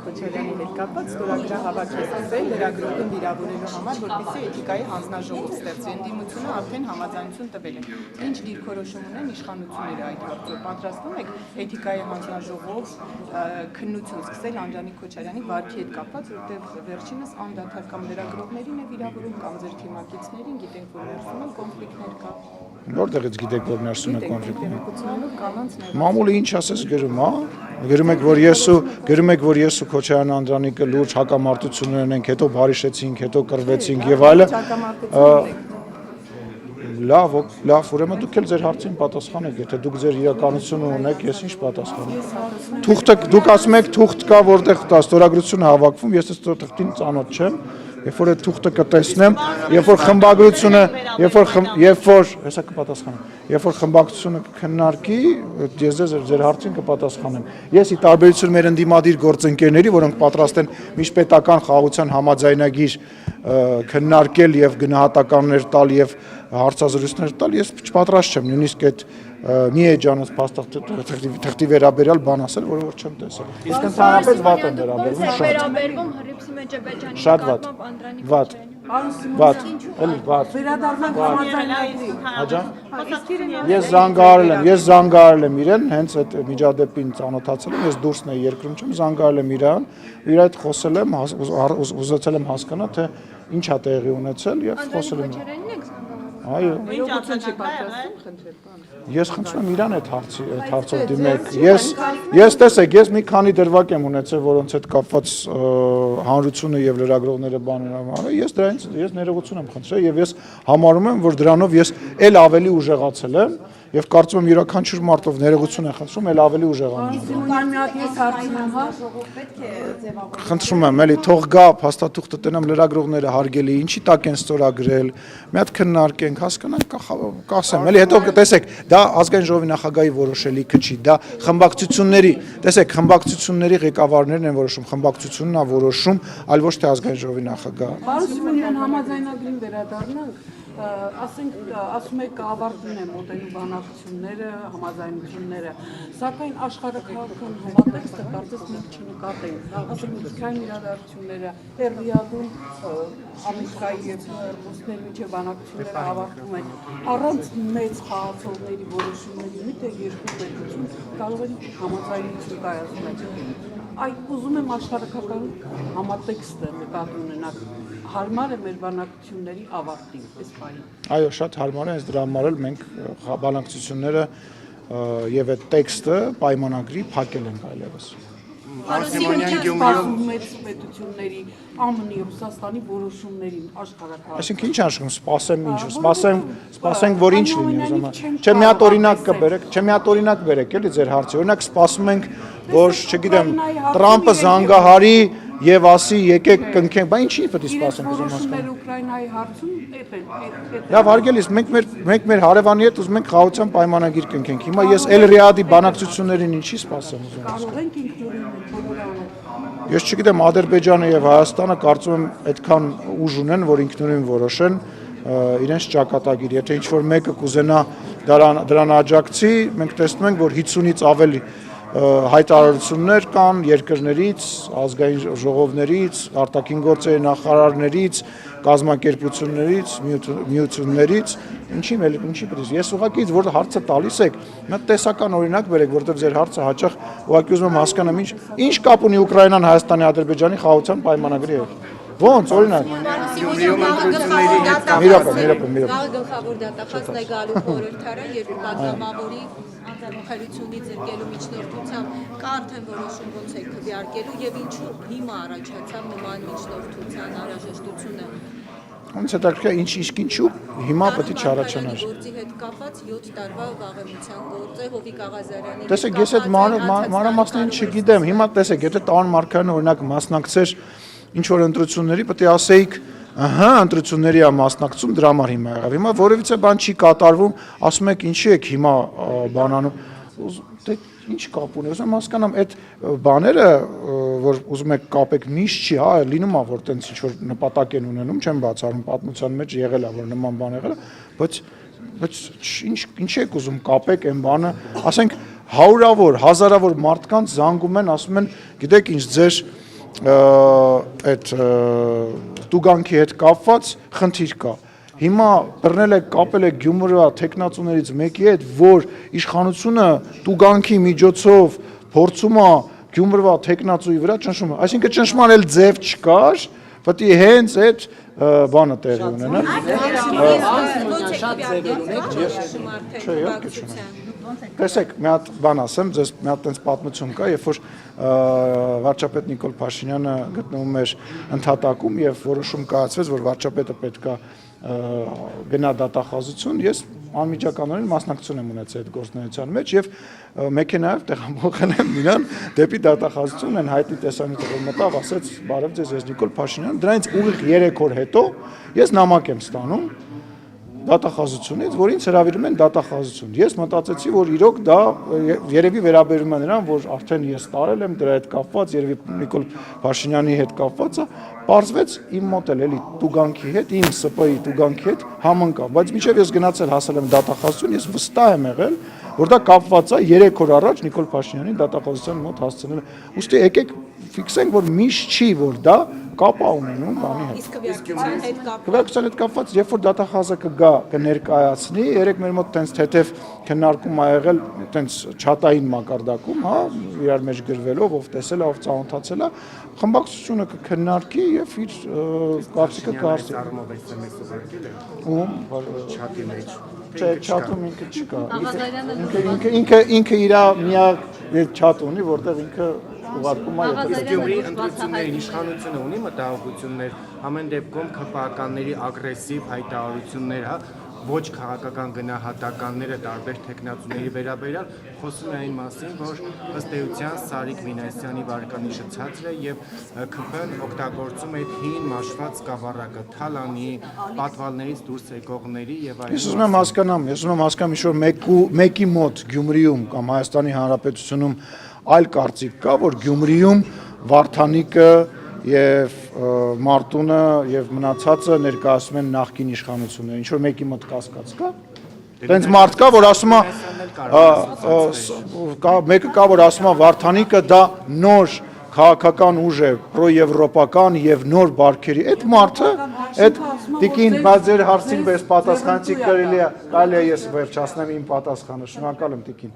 Քոչարյանի հետ կապված ստորագրահավաք է սկսել լրագրողին վիրավորելու համար, որպեսզի էթիկայի հանձնաժողով ստեղծի։ Ընդդիմությունը արդեն համաձայնություն տվել է։ Ինչ դիրքորոշում ունեն իշխանությունները այդ հարցով, պատրաստվում եք էթիկայի հանձնաժողով քննություն սկսել Անդրանիկ Քոչարյանի վարքի հետ կապված, որտեղ վերջինս անդադար կամ լրագրողներին է վիրավորում կամ ձեր թիմակիցներին, գիտենք, որ ներսում են կոնֆլիկտներ կա։ Որտեղից գիտեք, որ ներսում է կոնֆլիկտներ։ Մամուլը ինչ ասես գրում, հա։ Գրում եք, որ ես ու Քոչարյան Անդրանիկը լուրջ հակամարտություններ ունենք, հետո բարիշեցինք, հետո կռվեցինք եւ այլն։ Լավ, ուրեմն դուք էլ ձեր հարցին պատասխանեք, եթե դուք ձեր իրականությունը ունեք, ես ինչ պատասխանեմ։ Դուք ասում եք թուղթ կա, որտեղ ստորագրությունը հավաքվում, ես այս թուղթին ծանոթ չեմ, երբ որ այդ թուղթը կտեսնեմ, երբ որ խմբագրությունը, հեսա կպատասխանեմ, երբ որ խմբակցությունը կքննարկի, ես ձեր հարցին կպատասխանեմ։ Ես ի տարբերություն մեր ընդդիմադիր գործընկերների, որոնք պատրաստ են միջպետական խաղաղության համաձայնագիր քննարկել եւ գնահատականներ տալ եւ հարցազրույցներ տալ, ես չպատրաստ չեմ նույնիսկ այդ մի էջանոց թղթի վերաբերյալ բան ասել, որը որ չեմ տեսել։ Իսկ ընդհանրապես վատ են վերաբերվում, շատ վատ, էլի վատ։ Վերադառնանք համաձայնագրին։ Ես զանգահարել եմ իրեն, հենց այդ միջադեպին ծանոթացել եմ, ես դուրսն էի երկրում չեմ, զանգահարել եմ իրան, իր հետ խոսել եմ, ուզեցել եմ հասկանալ, թե ինչ է տեղի ունեցել եւ խոսել եմ։ Այո։ Ես խնդրում եմ իրան այդ հարցով դիմեք։ Ես տեսեք, ես մի քանի դրվագ եմ ունեցել, որոնց հետ կապված հանրությունը եւ լրագրողները բաներ են արել։ Ես ներողություն եմ խնդրել եւ ես համարում եմ, որ դրանով ես ել ավելի ուժեղացել եմ եւ կարծում եմ յուրաքանչյուր մարդով ներողություն եմ խնդրում, ել ավելի ուժեղանում։ Խնդրում եմ, էլի թող գա փաստաթուղթը տնեմ լրագրողները հարգելի, ինչի տակ են ստորագրել, մի հատ քննարկենք, հասկանանք, կասեմ, էլի հետո տեսեք, դա ազգային ժողովի նախագահի որոշելիքը չի, դա խմբակցությունների ղեկավարներն են որոշում, խմբակցությունն է որոշում, այլ ոչ թե ազգային ժողովի նախագահը։ Պարոն Սիմոնյան, համաձայնագրին վերադառնանք, ասում եք ավարտուն են մոտենու բանակցությունները, համաձայնությունները, սակայն աշխարհաքաղաքական համատեքստը կարծես մենք չնկատենք, ասենք Ուկրաինայի իրադարձությունները, Էրբիադում Ամերիկայի եւ ռուսների միջև բանակցությունները ավարտվում են, առանց մեծ խաղացողների որոշումների միթե երկու պետություն կարող են համաձայնություն կայացնել։ Այդ ուզում եմ աշխարհաքաղաքական համատեքստը նկատի ունենալ, հարմար է մեր բանակցությունների ավարտին, այս բանը։ Այո, շատ հարմար է, այս դրա համար էլ մենք բանակցությունները եւ այդ տեքստը պայմանագրի փակել ենք այլևս։ Մեծ պետությունների ԱՄՆ-ի, Ռուսաստանի որոշումներին աշխարհաքաղաքական։ Այսինքն ինչ աշխում, սպասենք, որ ինչ լինի ուզում։ Չէ, մի հատ օրինակ բերեք, էլի ձեր հարցը։ Օրինակ սպասում ենք, որ, չգիտեմ, Տրամպը զանգահարի եւ ասի եկեք կնքենք, բա ինչի՞ պետք է սպասենք ուզում հասկանալ։ Ուկրաինայի հարցում Լավ, հարգելիս, մենք մեր հարևանի հետ ուզում ենք խաղաղության պայմանագիր կնքենք։ Հիմա ես Էլ-Ռիադի բանակցություններին ինչի՞ սպասեմ ուզում։ կարող ենք ինքնուրույն Ես չգիտեմ, Ադրբեջանը եւ Հայաստանը կարծում եմ այդքան ուժ ունեն, որ ինքնուրույն որոշեն իրենց ճակատագիր։ Եթե ինչ-որ մեկը կուզենա դրան աջակցի, մենք տեսնում ենք, որ 50-ից ավելի հայտարարություններ կան երկրներից, ազգային ժողովներից, արտաքին գործերի նախարարներից, կազմակերպություններից, միություններից, ինչի պետք է։ Ես ուղղակի որ հարցը տալիս եք, մի տեսական օրինակ բերեք, որովհետև ձեր հարցը հաճախ ուղղակի ուզում եմ հասկանամ ինչ կապ ունի Ուկրաինան Հայաստանի Ադրբեջանի խաղաղության պայմանագրի հետ։ Ոնց օրինակ։ Գլխավոր դատախազն է գալու խորհրդարան, երբ պատգամավորի անձնախելությունից զրկելու միջնորդությամբ կա արդեն որոշում ոնց է քվեարկելու եւ ինչու հիմա առաջացավ նման միջնորդության անհրաժեշտությունը։ Ոնց է դարձել ինչու հիմա պետք է չառաջանար։ Գործի հետ կապված 7 տարվա վաղեմության գործ է Հովիկ Աղազարյանի։ Տեսեք, ես այդ մանրամասներին չգիտեմ։ Հիմա տեսեք, եթե Տարոն Մարգարյանը օրինակ մասնակցեր ինչ որ ընտրությունների, պետք է ասեիք, ահա ընտրությունների է մասնակցում, դրա համար հիմա եղավ։ Հիմա որևիցե բան չի կատարվում, ասում եք ինչի եք հիմա բանանում։ Դե ինչ կապ ունի, ուզում հասկանամ այդ բաները, որ ուզում եք կապեք միշտ չի, հա, լինում է որ տենց ինչ որ նպատակ են ունենում, չեմ բացառում պատմության մեջ եղել է որ նման բան եղել է, բայց ինչ եք ուզում կապեք այն բանը, ասենք հարյուրավոր, հազարավոր մարդկանց զանգում են, ասում են, գիտեք ինչ, ձեր այդ տուգանքի հետ կապված խնդիր կա։ Հիմա բռնել եք, կապել եք Գյումրվա տեխնացուներից մեկի հետ, որ իշխանությունը տուգանքի միջոցով փորձում է Գյումրվա տեխնացուի վրա ճնշում։ Այսինքն ճնշման էլ ձև չկար, պետք է հենց այդ բանը տեղի ունենա։ Տեսեք, մի հատ բան ասեմ, ձեզ մի հատ տենց պատմություն կա, երբ որ վարչապետ Նիկոլ Փաշինյանը գտնվում էր ընդհատակում եւ որոշում կայացվեց, որ վարչապետը պետքա գնա դատախազություն, ես անմիջականորեն մասնակցություն եմ ունեցել այդ գործունեության մեջ եւ մեքենայով տեղափոխել եմ իրան դեպի դատախազություն, են հայտնի տեսանյութը որ մտավ, ասեց՝ «Բարև ձեզ, ես Նիկոլ Փաշինյան»։ Դրանից ուղիղ 3 օր հետո ես նամակ եմ ստանում դատախազությունից, որ ինձ հրավիրում են դատախազություն։ Ես մտածեցի, որ իրոք դա երևի վերաբերում է նրան, որ արդեն ես տարել եմ դրա հետ կապված, երևի Նիկոլ Փաշինյանի հետ կապված է, պարզվեց իմ մոտ էլի տուգանքի հետ, իմ ՍՊ-ի տուգանքի հետ համընկավ, բայց մինչև ես գնացել հասել եմ դատախազություն, ես վստահ եմ եղել, որ դա կապված է 3 օր առաջ Նիկոլ Փաշինյանի դատախազության մոտ հասցնել։ Ուստի եկեք ֆիքսենք, որ միշտ չի, որ դա կապ է ունենում բանի հետ։ Իսկ Քվեարկության հետ կապված, երբ որ դատախազը կգա, կներկայացնի, երեք մեր մոտ տենց թեթև քննարկում ա եղել, տենց չաթային մակարդակում, հա, իրար մեջ գրվելով, ով տեսել է, ով ծանոթացել է, խմբակցությունը կքննարկի եւ իր կարծիքը կհասցնի։ Չաթի մեջ։ Չէ, չաթում ինքը չկա։ Ինքը իր միակ չաթ ունի, որտեղ ինքը ուղարկում է։ Իսկ Գյումրի ընտրությունների իշխանությունը ունի մտահոգություններ, ամեն դեպքում ԿՊԱ-կանների ագրեսիվ հայտարարություններ, հա, ոչ քաղաքական գնահատականները տարբեր տեխնացուների վերաբերյալ խոսում է այն մասին, որ ըստ էության Սարիկ Մինասյանի վարկանիշը ցածր է եւ ԿՓ-ն օգտագործում է այդ հին մաշված սկավառակը, թալանի, պատվալներից դուրս եկողների եւ այլն։ Ես ուզում եմ հասկանամ, ինչ որ մեկի մոտ Գյումրիում կամ Հայաստանի Հանրապետությունում այլ կարծիք կա, որ Գյումրիում Վարդանիկը եւ Մարտունը եւ մնացածը ներկայացում են նախկին իշխանությունները, ինչ որ մեկի մոտ կասկած կա։ Տենց մարդ կա, որ ասում է, մեկը կա, որ ասում է Վարդանիկը դա նոր քաղաքական ուժ է, պրոեվրոպական եւ նոր բարքերի։ Այդ մարդը, այդ տիկին, բայց ձեր հարցին պես պատասխանեցիք, կարելի է ես վերջացնեմ իմ պատասխանը, շնորհակալ եմ տիկին։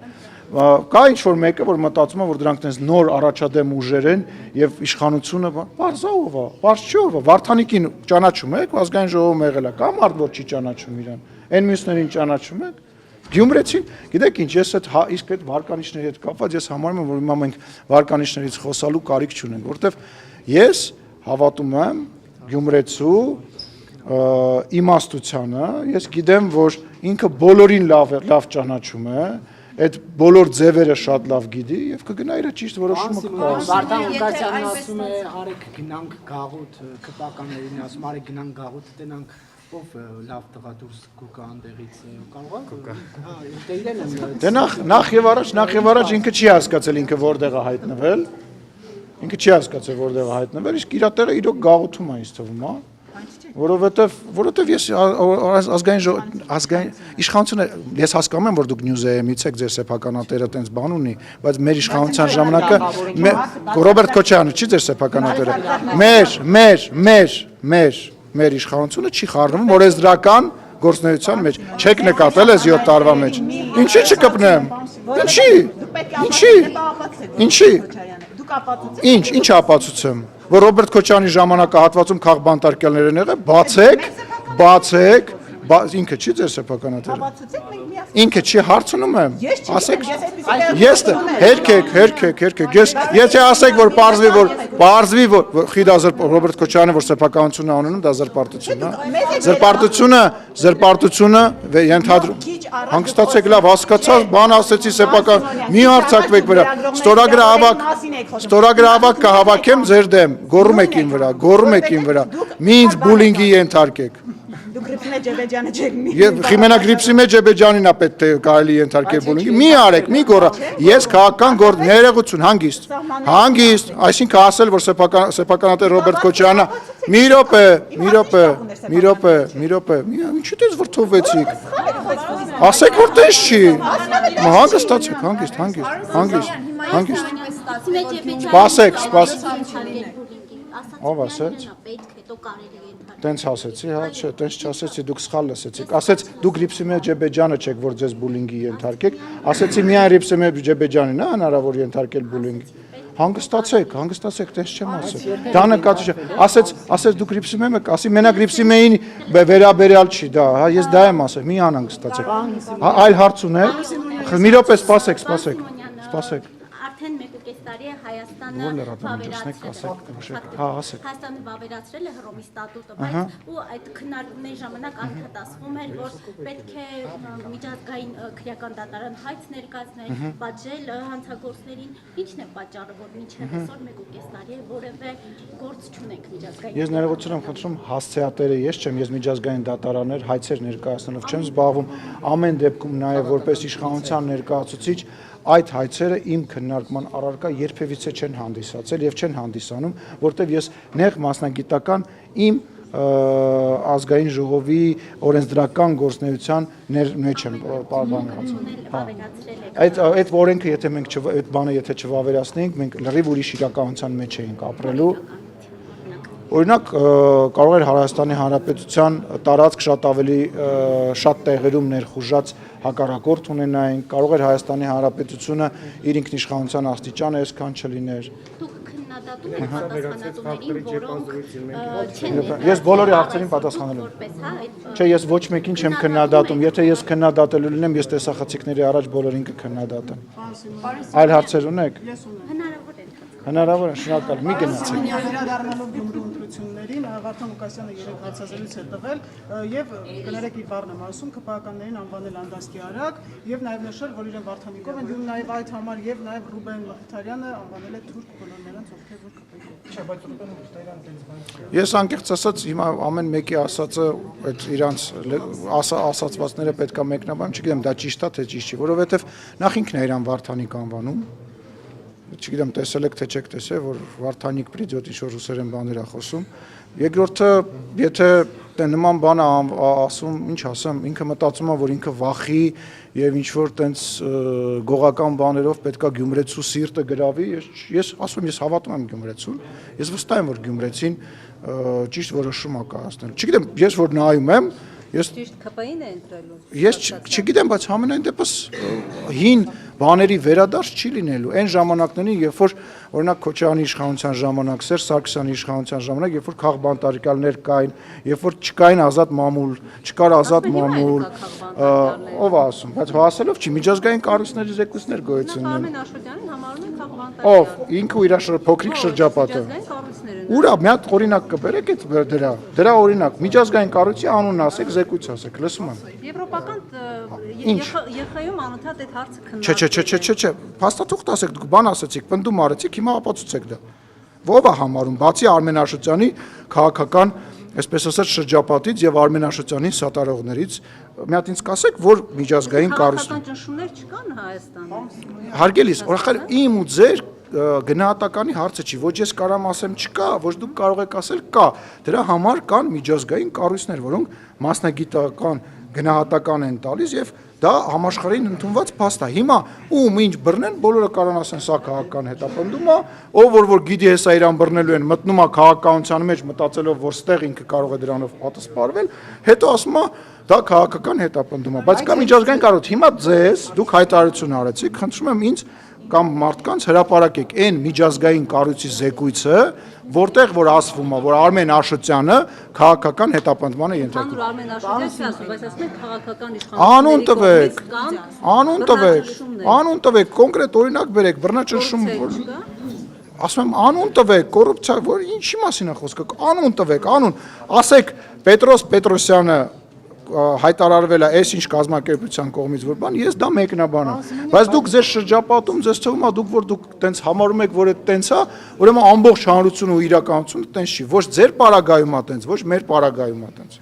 Կա ինչ-որ մեկը, որ մտածում է, որ դրանք տենց նոր առաջադեմ ուժեր են եւ իշխանությունը բարձով է, բարձ չի ով է, Վարդանիկին ճանաչում եք, ազգային ժողովում եղել է, կա մարդ, որ չի ճանաչում իրան, այն մյուսներին ճանաչում եք։ Գյումրեցին, գիտեք ինչ, ես իսկ այդ վարկանիշների հետ կապված ես համարում եմ, որ հիմա մենք վարկանիշներից խոսալու կարիք չունենք, որովհետև ես հավատում եմ գյումրեցու իմաստությանը, ես գիտեմ, որ ինքը բոլորին լավ ճանաչում է, այդ բոլոր ձևերը շատ լավ գիտի եւ կգնա իր ճիշտ որոշումը կկայացնի։ Վարդան Ղուկասյանն ասում է, արեք գնանք գաղութ, ԿՊԱ-կաններին ասում, արեք գնանք գաղութ, տենանք ով լավ տղա դուրս կուկա անդեղից կարող է։ Հա, դե իրեն եմ։ Դե նախ եւ առաջ ինքը չի հասկացել ինքը որտեղ է հայտնվել։ Ինքը չի հասկացել որտեղ է հայտնվել, իսկ իր տերը իրոք գաղութում է ինձ թվում, հա։ Որովհետև ես ազգային իշխանությունը ես հասկանում եմ որ դուք News-ից եք ձեր սեփականատերը տենց բան ունի, բայց մեր իշխանության ժամանակը Ռոբերտ Քոչարյանը չի ձեր սեփականատերը։ Մեր իշխանությունը չի խառնվում օրենսդրական գործունեության մեջ։ Չեք նկատել այս 7 տարվա մեջ։ Ինչի չկպնեմ։ Ինչի։ Ինչ ապացուցեմ։ Որ Ռոբերտ Քոչարյանի ժամանակահատվածում քաղբանտարկյալներ են եղել, բացեք, ինքը չի ձեր սեփականատերը։ Ինքը չի հարցնում եմ։ Ասեք, ես հերքեք, եթե ասեք, որ պարզվի, որ խիդազր Ռոբերտ Քոչարյանը, որ սեփականություն է ունենում, դա զրպարտություն է։ Զրպարտությունը ենթադրում։ Հանգստացեք, լավ, հասկացա, բան ասեցի սեփական, մի հարցակվեք վրա։ Ստորագրը ավակ կհավաքեմ ձեր դեմ, գոռում եք իմ վրա։ Մի ինձ բուլինգի ենթարկեք։ Գրիպսիմե Ջեբեջյանը չեք մի։ Խիմենա Գրիպսիմե Ջեբեջյանին է պետք է կարելի ենթարկել բուլինգի։ Մի արեք, մի գոռա։ Ես քաղաքական գործ ներողություն, հանգիստ, այսինքն ասել, որ սեփականատեր Ռոբերտ Քոչարյանը մի րոպե, ինչու՞ դες վրթովվեցիք։ Ասեք, որ տես չի։ Հանգստացեք, հանգիստ։ Սպասեք։ Ով ասեց։ Պետք հետո կարելի է ընդհանրապես։ Տենց ասեցի, հա, չէ, տենց չասեցի, դուք սխալ լսեցիք։ Ասեց դուք Ռիփսիմե Ջեբեջանը չեք, որ ձեզ բուլինգի ենթարկեք։ Ասեցի միայն Ռիփսիմե Ջեբեջանին է հնարավոր ենթարկել բուլինգի։ Հանգստացեք, տենց չեմ ասել։ Դա նկատի չէ։ Ասեց դուք Ռիփսիմե եք, ասի մենակ Ռիփսիմեին վերաբերյալ չի դա, հա, ես դա եմ ասել, մի անհանգստացեք։ Այլ հարց ունեք։ Մի րոպե, սպասեք։ Արդեն 1.5 տարի է Հայաստանը Ո՞ր լրատվամիջոցն եք, ասեք, հա, ասեք։ Հայաստանը վավերացրել է Հռոմի ստատուտը, բայց ու այդ քննարկումների ժամանակ անդրադասվում էր, որ պետք է միջազգային քրեական դատարան հայց ներկայացնել, պատժել հանցագործներին։ Ինչն է պատճառը, որ մինչև այսօր 1.5 տարի է որևէ գործ չունենք միջազգային։ Ես ներողություն եմ խնդրում, հասցեատերը ես չեմ, ես միջազգային դատարաններ, հայցեր ներկայացնելով չեմ զբաղվում, ամեն դեպքում նաև որպես իշխանության ներկայացուցիչ այդ հայցերը իմ քննարկման առարկա երբևիցե չեն հանդիսացել եւ չեն հանդիսանում, որտեւ ես նեղ մասնագիտական իմ ազգային ժողովի օրենսդրական գործնեության մեջ եմ պարբանված։ Այդ օրենքը եթե մենք այդ բանը եթե չվավերացնեինք, մենք լրիվ ուրիշ իրականության մեջ էինք ապրելու։ Օրինակ կարող էր Հայաստանի Հանրապետության տարածք շատ տեղերում ներխուժած հակառակորդ ունենային, կարող էր Հայաստանի Հանրապետությունը իր ինքնիշխանության աստիճանը այսքան չլիներ։ Դուք քննադատում եք պատասխանատուներին, որոնք չեն Ես բոլորի հարցերին պատասխանել եմ։ Չէ, ես ոչ մեկին չեմ քննադատում, եթե ես քննադատելու լինեմ, ես տեսախցիկների առաջ բոլորին կքննադատեմ։ Այլ հարցեր ունեք։ Հնարավոր է, շնորհակալ, մի գնացեք։ Վերադառնալով Գյումրու ընտրություններին Վարդան Ղուկասյանը երեք հարցազրույց է տվել եւ կներեք իր բառն եմ ասում ԿՊԱ-ականներին անվանել անդաստի արագ եւ նաեւ նշել, որ իրեն Վարդանիկով են դնում նաեւ այդ համար եւ նաեւ Ռուբեն Մխիթարյանը անվանել է թուրք բոլոր նրանց, ովքեր որ ԿՊ-ի։ Չէ, բայց Ռուբեն Մխիթարյանը դες բան։ Ես անկեղծ ասած հիմա ամեն մեկի ասածը այդ իրանց ասացվածները պետքա մեկնաբան, չգիտեմ դա ճիշտ է թե ճիշտ չի, որովհետեւ նախ ինքն է իրան Վարդանիկ անվանում։ Չգիտեմ տեսել եք թե չեք տեսել, որ Վարդանիկ պրիդյոտ ինչ-որ ռուսերեն բաներ է խոսում։ Երկրորդը, եթե նման բան ասում, ինչ ասեմ, ինքը մտածում է, որ ինքը վախի եւ ինչ-որ տենց գողական բաներով պետքա գյումրեցու սիրտը գրավի։ Ես ասում եմ, ես հավատում եմ գյումրեցուն։ Ես վստահ եմ, որ գյումրեցին ճիշտ որոշում է կայացնել։ Չգիտեմ, ես որ նայում եմ, ես Ճիշտ ԿՊ-ին է ընտրելու։ Ես չգիտեմ, բայց համենայն դեպս հին բաների վերադարձ չի լինելու։ Այն ժամանակներին, երբ որ օրինակ Քոչարյանի իշխանության ժամանակ, Սերժ Սարգսյանի իշխանության ժամանակ, երբ որ քաղբանտարկյալներ կային, երբ որ չկային ազատ մամուլ, չկար ազատ մամուլ, ով է ասում, բայց հասելով չի միջազգային կառույցների զեկույցներ գոյություն ունեն։ Արմեն Աշոտյանին համարում են քաղբանտարկյալ։ Ով ինքը իր փոքրիկ շրջապատը։ Ուրա մի հատ օրինակ կբերեք այդ դրա օրինակ միջազգային կառույցի անունն ասեք, զեկույց ասեք, լսում եմ։ Եվրոպական ԵԽ-ում անընդհատ այդ հարցը քննարկվում է։ Չէ, փաստաթուղթ ասեք, դուք բան ասեցիք, պնդում արեցիք, հիմա ապացուցեք դա։ Ո՞վ է համարում, բացի Արմեն Աշոտյանի քաղաքական, այսպես ասած, շրջապատից եւ Արմեն Աշոտյանի սատարողներից, մի հատ ինձ կասեք, որ միջազգային կառույցն Քաղաքական ճնշումներ չկան Հայաստանում։ Հարգելիս, օրախել իմ ու ձեր գնահատականի հարցը չի, ոչ ես կարամ ասեմ չկա, ոչ դուք կարող եք ասել կա։ Դրա համար կան միջազգային կառույցներ, որոնք մասնագիտական գնահատական են տալիս եւ դա համաշխարհային ընդունված փաստ է։ Հիմա ում ինչ բռնեն, բոլորը կարող ասեն սա քաղաքական հետապնդում է, ով որ գիտի հեսա իրան բռնելու են, մտնում է քաղաքականության մեջ մտածելով, որ ստեղ ինքը կարող է դրանով պատասխանվել, հետո ասում է դա քաղաքական հետապնդում է, բայց կա միջազգային կառույց։ Հիմա ձեզ դուք հայտարարություն արեցիք, խնդրում եմ ինձ կամ մարդկանց հրապարակեք այն միջազգային կառույցի զեկույցը, որտեղ որ ասվում է, որ Արմեն Աշոտյանը քաղաքական հետապնդման է ենթարկվում։ Արմեն Աշոտյանն ասում, բայց ասում եք քաղաքական իշխանությունների Անուն տվեք, կոնկրետ օրինակ բերեք, բռնաճնշում, ասում եմ անուն տվեք, կոռուպցիա, որ ինչի մասին է խոսքը, անուն տվեք, անուն, ասեք Պետրոս Պետրոսյանը հայտարարվել է այս ինչ կազմակերպության կողմից որ բան, ես դա մեկնաբան եմ, բայց դուք ձեր շրջապատում ձեզ թվում է դուք տենց համարում եք, որ այդ տենց է, ուրեմն ամբողջ հանրությունը ու իրականությունը տենց չի, ոչ ձեր պարագայում է տենց, ոչ մեր պարագայում է տենց։